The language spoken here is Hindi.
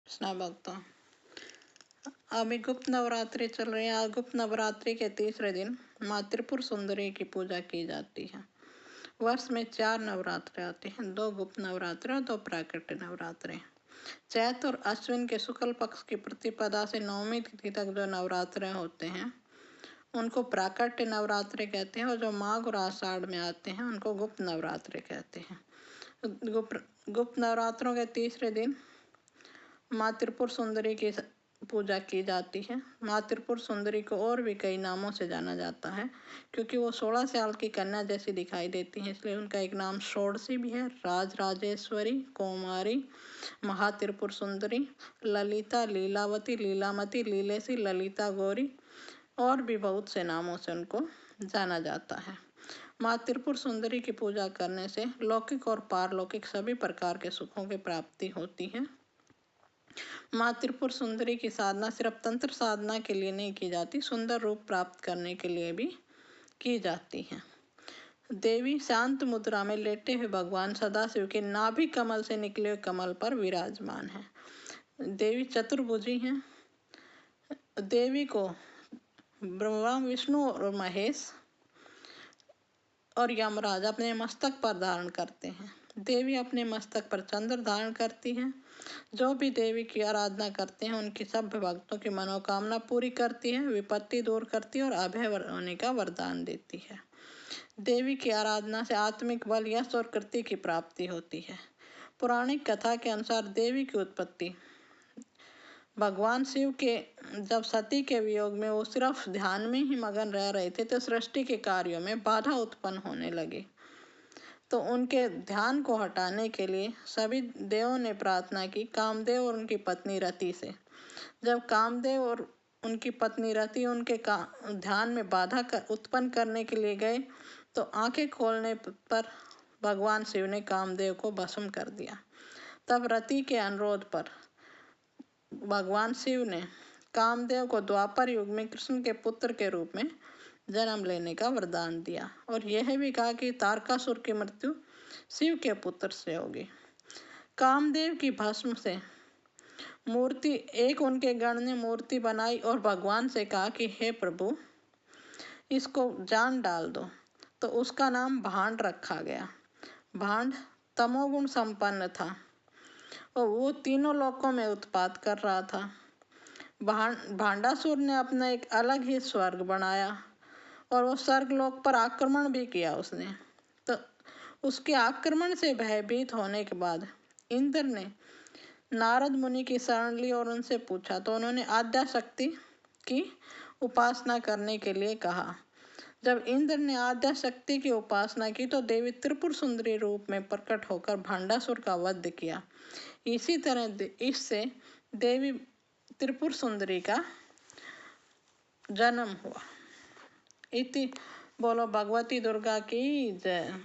कृष्णा भक्तों, अभी गुप्त नवरात्रि चल रही है। आज गुप्त नवरात्रि के तीसरे दिन माँ त्रिपुर सुंदरी की पूजा की जाती है। वर्ष में 4 नवरात्रे आते हैं, 2 गुप्त नवरात्रे और 2 प्राकट्य नवरात्रे। चैत और अश्विन के शुक्ल पक्ष की प्रतिपदा से नवमी तिथि तक जो नवरात्रे होते हैं उनको प्राकट्य नवरात्रे कहते हैं, और जो माघ और आषाढ़ में आते हैं उनको गुप्त नवरात्रे कहते हैं। गुप्त नवरात्रों के तीसरे दिन माँ त्रिपुर सुंदरी की पूजा की जाती है। माँ त्रिपुर सुंदरी को और भी कई नामों से जाना जाता है, क्योंकि वो 16 साल की कन्या जैसी दिखाई देती हैं, इसलिए उनका एक नाम षोडशी भी है। राजराजेश्वरी, कौमारी, महात्रिपुर सुंदरी, ललिता, लीलावती, लीलामती, लीलेसी, ललिता गौरी और भी बहुत से नामों से उनको जाना जाता है। माँ त्रिपुर सुंदरी की पूजा करने से लौकिक और पारलौकिक सभी प्रकार के सुखों की प्राप्ति होती है। माँ त्रिपुर सुंदरी की साधना सिर्फ तंत्र साधना के लिए नहीं की जाती, सुंदर रूप प्राप्त करने के लिए भी की जाती है। देवी शांत मुद्रा में लेटे हुए भगवान सदाशिव के नाभि कमल से निकले हुए कमल पर विराजमान है। देवी चतुर्भुजी हैं। देवी को ब्रह्मा, विष्णु और महेश और यमराज अपने मस्तक पर धारण करते हैं। देवी अपने मस्तक पर चंद्र धारण करती हैं। जो भी देवी की आराधना करते हैं उनकी सब भक्तों की मनोकामना पूरी करती है, विपत्ति दूर करती है और अभय होने का वरदान देती है। देवी की आराधना से आत्मिक बल, यश और कृति की प्राप्ति होती है। पौराणिक कथा के अनुसार देवी की उत्पत्ति भगवान शिव के जब सती के वियोग में वो सिर्फ ध्यान में ही मगन रह रहे थे तो सृष्टि के कार्यों में बाधा उत्पन्न होने लगी। तो उनके ध्यान को हटाने के लिए सभी देवों ने प्रार्थना की कामदेव और उनकी पत्नी रति से। जब कामदेव और उनकी पत्नी रति उनके ध्यान में बाधा उत्पन्न करने के लिए गए तो आंखें खोलने पर भगवान शिव ने कामदेव को भस्म कर दिया। तब रति के अनुरोध पर भगवान शिव ने कामदेव को द्वापर युग में कृष्ण के पुत्र के रूप में जन्म लेने का वरदान दिया और यह भी कहा कि तारकासुर की मृत्यु शिव के पुत्र से होगी। कामदेव की भस्म से मूर्ति एक उनके गण ने मूर्ति बनाई और भगवान से कहा कि हे प्रभु, इसको जान डाल दो। तो उसका नाम भांड रखा गया। भांड तमोगुण संपन्न था और वो तीनों लोकों में उत्पात कर रहा था। भांडासुर ने अपना एक अलग ही स्वर्ग बनाया और वो स्वर्गलोक पर आक्रमण भी किया उसने। तो उसके आक्रमण से भयभीत होने के बाद इंद्र ने नारद मुनि की शरण ली और उनसे पूछा तो उन्होंने आद्या शक्ति की उपासना करने के लिए कहा। जब इंद्र ने आद्या शक्ति की उपासना की तो देवी त्रिपुर सुंदरी रूप में प्रकट होकर भांडासुर का वध किया। इसी तरह इससे देवी त्रिपुर सुंदरी का जन्म हुआ। इति बोलो भगवती दुर्गा की जय।